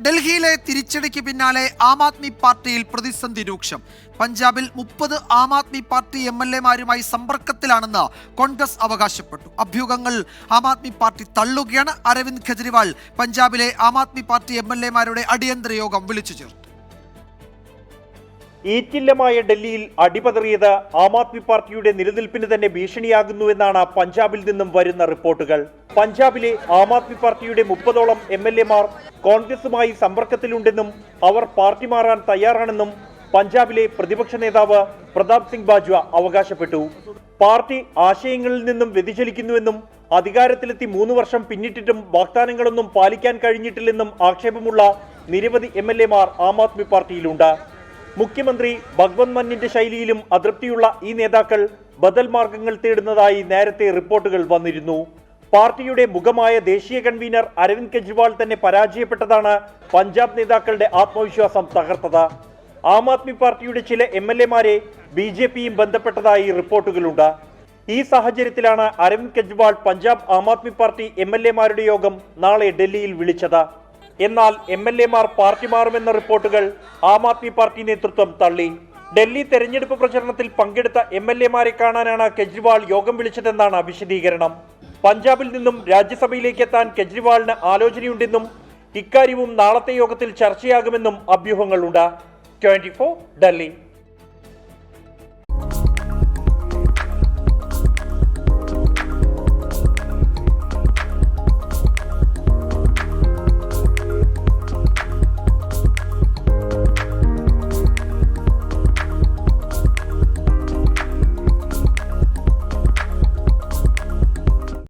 ഡൽഹിയിലെ തിരിച്ചടിക്ക് പിന്നാലെ ആം ആദ്മി പാർട്ടിയിൽ പ്രതിസന്ധി രൂക്ഷം. പഞ്ചാബിൽ 30 ആം ആദ്മി പാർട്ടി MLA-മാരുമായി സമ്പർക്കത്തിലാണെന്ന് കോൺഗ്രസ് അവകാശപ്പെട്ടു. അഭ്യൂഹങ്ങൾ ആം ആദ്മി പാർട്ടി തള്ളുകയാണ്. അരവിന്ദ് കെജ്രിവാൾ പഞ്ചാബിലെ ആം ആദ്മി പാർട്ടി MLA-മാരുടെ അടിയന്തര യോഗം വിളിച്ചു ചേർത്തു. ഈറ്റില്ലമായ ഡൽഹിയിൽ അടിപതറിയത് ആം ആദ്മി പാർട്ടിയുടെ നിലനിൽപ്പിന് തന്നെ ഭീഷണിയാകുന്നുവെന്നാണ് പഞ്ചാബിൽ നിന്നും വരുന്ന റിപ്പോർട്ടുകൾ. പഞ്ചാബിലെ ആം ആദ്മി പാർട്ടിയുടെ 30ഓളം MLA-മാർ കോൺഗ്രസുമായി സമ്പർക്കത്തിലുണ്ടെന്നും അവർ പാർട്ടി മാറാൻ തയ്യാറാണെന്നും പഞ്ചാബിലെ പ്രതിപക്ഷ നേതാവ് പ്രതാപ് സിംഗ് ബാജ്വ അവകാശപ്പെട്ടു. പാർട്ടി ആശയങ്ങളിൽ നിന്നും വ്യതിചലിക്കുന്നുവെന്നും അധികാരത്തിലെത്തി 3 വർഷം പിന്നിട്ടിട്ടും വാഗ്ദാനങ്ങളൊന്നും പാലിക്കാൻ കഴിഞ്ഞിട്ടില്ലെന്നും ആക്ഷേപമുള്ള നിരവധി MLA-മാർ ആം ആദ്മി പാർട്ടിയിലുണ്ട്. മുഖ്യമന്ത്രി ഭഗ്വന്ത് മാനിന്റെ ശൈലിയിലും അതൃപ്തിയുള്ള ഈ നേതാക്കൾ ബദൽ മാർഗങ്ങൾ തേടുന്നതായി നേരത്തെ റിപ്പോർട്ടുകൾ വന്നിരുന്നു. പാർട്ടിയുടെ മുഖമായ ദേശീയ കൺവീനർ അരവിന്ദ് കെജ്രിവാൾ തന്നെ പരാജയപ്പെട്ടതാണ് പഞ്ചാബ് നേതാക്കളുടെ ആത്മവിശ്വാസം തകർത്തത്. ആം ആദ്മി പാർട്ടിയുടെ ചില MLA-മാരെ BJPയും ബന്ധപ്പെട്ടതായി റിപ്പോർട്ടുകളുണ്ട്. ഈ സാഹചര്യത്തിലാണ് അരവിന്ദ് കെജ്രിവാൾ പഞ്ചാബ് ആം ആദ്മി പാർട്ടി MLA-മാരുടെ യോഗം നാളെ ഡൽഹിയിൽ വിളിച്ചത്. എന്നാൽ MLA-മാർ പാർട്ടി മാറുമെന്ന റിപ്പോർട്ടുകൾ ആം ആദ്മി പാർട്ടി നേതൃത്വം തള്ളി. ഡൽഹി തെരഞ്ഞെടുപ്പ് പ്രചരണത്തിൽ പങ്കെടുത്ത MLA-മാരെ കാണാനാണ് കെജ്രിവാൾ യോഗം വിളിച്ചതെന്നാണ് വിശദീകരണം. പഞ്ചാബിൽ നിന്നും രാജ്യസഭയിലേക്ക് എത്താൻ കെജ്രിവാളിന് ആലോചനയുണ്ടെന്നും ഇക്കാര്യവും നാളത്തെ യോഗത്തിൽ ചർച്ചയാകുമെന്നും അഭ്യൂഹങ്ങളുണ്ട്. 24 ഡൽഹി.